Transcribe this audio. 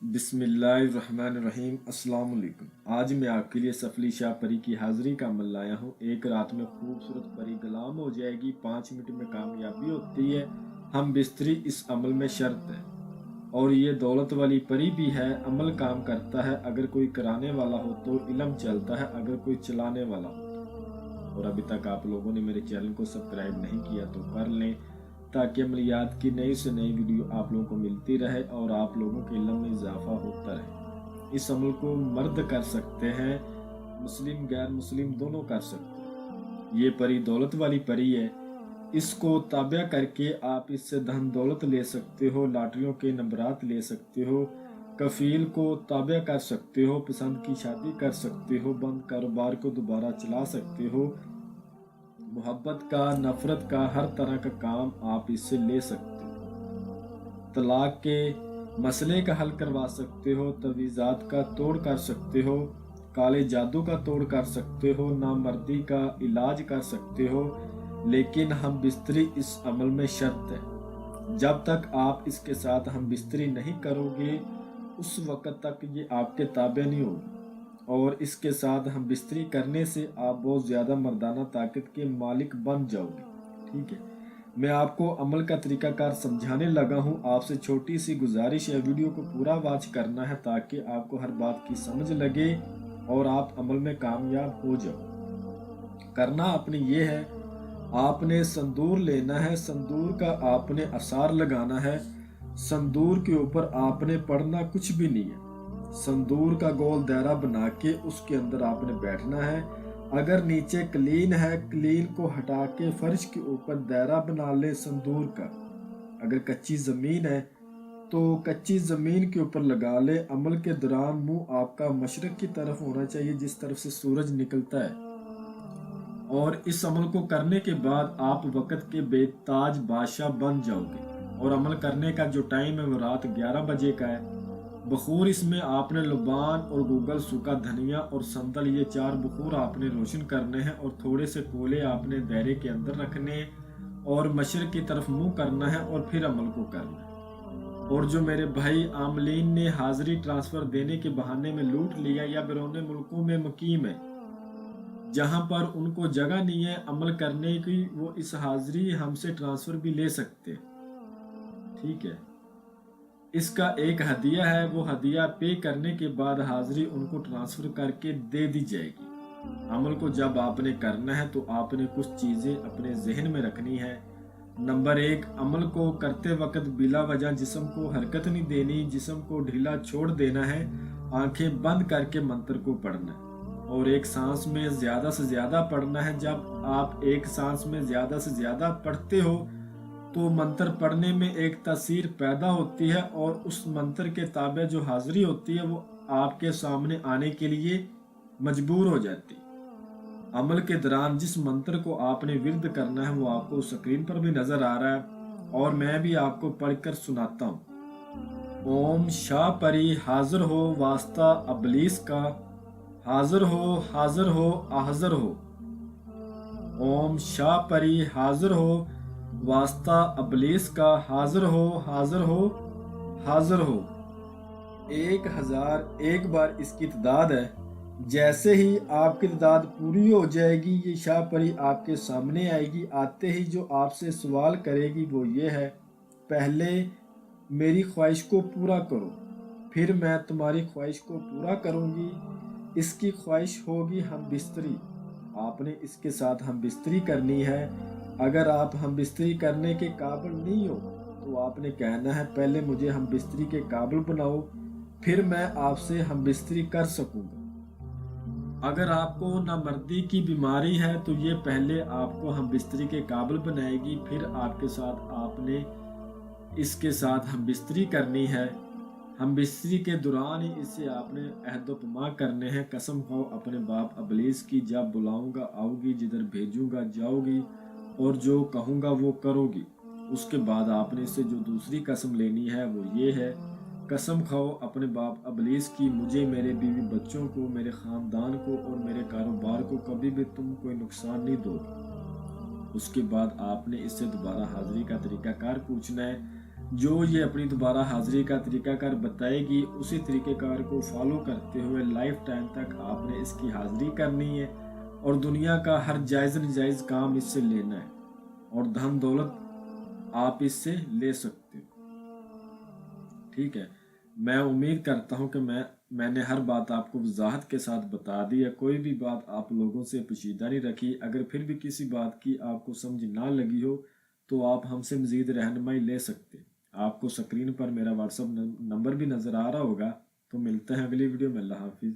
बिस्मिल्लाहिर्रहमानिर्रहीम। अस्सलाम वालेकुम। आज मैं आपके लिए सफली शाह परी की हाजिरी का अमल लाया हूँ। एक रात में खूबसूरत परी गुलाम हो जाएगी, 5 मिनट में कामयाबी होती है, हम बिस्तरी इस अमल में शर्त है। और ये दौलत वाली परी भी है, अमल काम करता है, अगर कोई कराने वाला हो तो इल्म चलता है, अगर कोई चलाने वाला हो तो। और अभी तक आप लोगों ने मेरे चैनल को सब्सक्राइब नहीं किया तो कर लें, ताकि अमलियात की नई से नई वीडियो आप लोगों को मिलती रहे और आप लोगों के इल्म में इजाफा होता रहे। इस अमल को मर्द कर सकते हैं, मुस्लिम गैर मुस्लिम दोनों कर सकते हैं। ये परी दौलत वाली परी है, इसको ताबिया करके आप इससे धन दौलत ले सकते हो, लॉटरियों के नंबरात ले सकते हो, कफील को ताबिया कर सकते हो, पसंद की शादी कर सकते हो, बंद कारोबार को दोबारा चला सकते हो, मोहब्बत का, नफरत का, हर तरह का काम आप इससे ले सकते हो। तलाक के मसले का हल करवा सकते हो, तवीज़ात का तोड़ कर सकते हो, काले जादू का तोड़ कर सकते हो, नामर्दी का इलाज कर सकते हो। लेकिन हम बिस्तरी इस अमल में शर्त है, जब तक आप इसके साथ हम बिस्तरी नहीं करोगे उस वक़्त तक ये आपके ताबे नहीं होगी। और इसके साथ हम बिस्तरी करने से आप बहुत ज़्यादा मर्दाना ताकत के मालिक बन जाओगे। ठीक है, मैं आपको अमल का तरीकाकार समझाने लगा हूँ। आपसे छोटी सी गुजारिश है, वीडियो को पूरा वॉच करना है ताकि आपको हर बात की समझ लगे और आप अमल में कामयाब हो जाओ। करना आपने ये है, आपने संदूर लेना है, संदूर का आपने असार लगाना है। संदूर के ऊपर आपने पढ़ना कुछ भी नहीं है। संदूर का गोल दायरा बना के उसके अंदर आपने बैठना है। अगर नीचे क्लीन है, क्लीन को हटा के फर्श के ऊपर दायरा बना ले संदूर का। अगर कच्ची जमीन है तो कच्ची जमीन के ऊपर लगा ले। अमल के दौरान मुंह आपका मशरक की तरफ होना चाहिए, जिस तरफ से सूरज निकलता है। और इस अमल को करने के बाद आप वक़्त के बेताज बादशाह बन जाओगे। और अमल करने का जो टाइम है वो रात 11 बजे का है। बखूर इसमें आपने लुबान और गूगल, सूखा धनिया और संदल, ये 4 बखूर आपने रोशन करने हैं। और थोड़े से कोले आपने दायरे के अंदर रखने और मशरक की तरफ मुंह करना है और फिर अमल को करना है। और जो मेरे भाई आमलीन ने हाजिरी ट्रांसफ़र देने के बहाने में लूट लिया या बैरून मुल्कों में मुकीम है, जहां पर उनको जगह नहीं है अमल करने की, वो इस हाजिरी हमसे ट्रांसफ़र भी ले सकते। ठीक है, इसका एक हदिया है, वो हदिया पे करने के बाद हाजिरी उनको ट्रांसफ़र करके दे दी जाएगी। अमल को जब आपने करना है तो आपने कुछ चीज़ें अपने जहन में रखनी है। नंबर 1, अमल को करते वक्त बिला वजह जिस्म को हरकत नहीं देनी, जिस्म को ढीला छोड़ देना है, आंखें बंद करके मंत्र को पढ़ना है। और एक सांस में ज़्यादा से ज़्यादा पढ़ना है। जब आप एक सांस में ज़्यादा से ज़्यादा पढ़ते हो तो मंत्र पढ़ने में एक तासीर पैदा होती है और उस मंत्र के ताबे जो हाजिरी होती है वो आपके सामने आने के लिए मजबूर हो जाती है। अमल के दौरान जिस मंत्र को आपने विर्द करना है वो आपको स्क्रीन पर भी नजर आ रहा है और मैं भी आपको पढ़कर सुनाता हूँ। ओम शाह परी हाजिर हो, वास्ता अबलीस का, हाजिर हो, हाजिर हो, हाजिर हो। ओम शाह परी हाजिर हो, वास्ता अबलीस का, हाजिर हो, हाजिर हो, हाजिर हो। 1001 बार इसकी तादाद है। जैसे ही आपकी तादाद पूरी हो जाएगी ये शाह परी आपके सामने आएगी। आते ही जो आपसे सवाल करेगी वो ये है, पहले मेरी ख्वाहिश को पूरा करो, फिर मैं तुम्हारी ख्वाहिश को पूरा करूंगी। इसकी ख्वाहिश होगी हम बिस्तरी। आपने इसके साथ हम बिस्तरी करनी है। अगर आप हम बिस्तरी करने के काबिल नहीं हो तो आपने कहना है, पहले मुझे हम बिस्तरी के काबिल बनाओ, फिर मैं आपसे हम बिस्तरी कर सकूंगा। अगर आपको नामर्दी की बीमारी है तो ये पहले आपको हम बिस्तरी के काबिल बनाएगी, फिर आपके साथ आपने इसके साथ हम बिस्तरी करनी है। हम बिस्तरी के दौरान ही इससे आपने अहदोपमा करने हैं। कसम खाओ अपने बाप अबलीस की, जब बुलाऊंगा आओगी, जिधर भेजूंगा जाओगी और जो कहूंगा वो करोगी। उसके बाद आपने इससे जो दूसरी कसम लेनी है वो ये है, कसम खाओ अपने बाप अबलीस की, मुझे, मेरे बीवी बच्चों को, मेरे ख़ानदान को और मेरे कारोबार को कभी भी तुम कोई नुकसान नहीं दोगे। उसके बाद आपने इससे दोबारा हाजिरी का तरीकाकार पूछना है। जो ये अपनी दोबारा हाजिरी का तरीकाकार बताएगी, उसी तरीक़ेकार को फॉलो करते हुए लाइफ टाइम तक आपने इसकी हाजिरी करनी है और दुनिया का हर जायज़ नाजायज़ काम इससे लेना है और धन दौलत आप इससे ले सकते हो। ठीक है, मैं उम्मीद करता हूँ कि मैंने हर बात आपको वजाहत के साथ बता दी है। कोई भी बात आप लोगों से पोशीदा नहीं रखी। अगर फिर भी किसी बात की आपको समझ ना लगी हो तो आप हमसे मज़ीद रहनुमाई ले सकते हैं। आपको स्क्रीन पर मेरा व्हाट्सअप नंबर भी नज़र आ रहा होगा। तो मिलते हैं अगली वीडियो में। अल्लाह हाफिज़।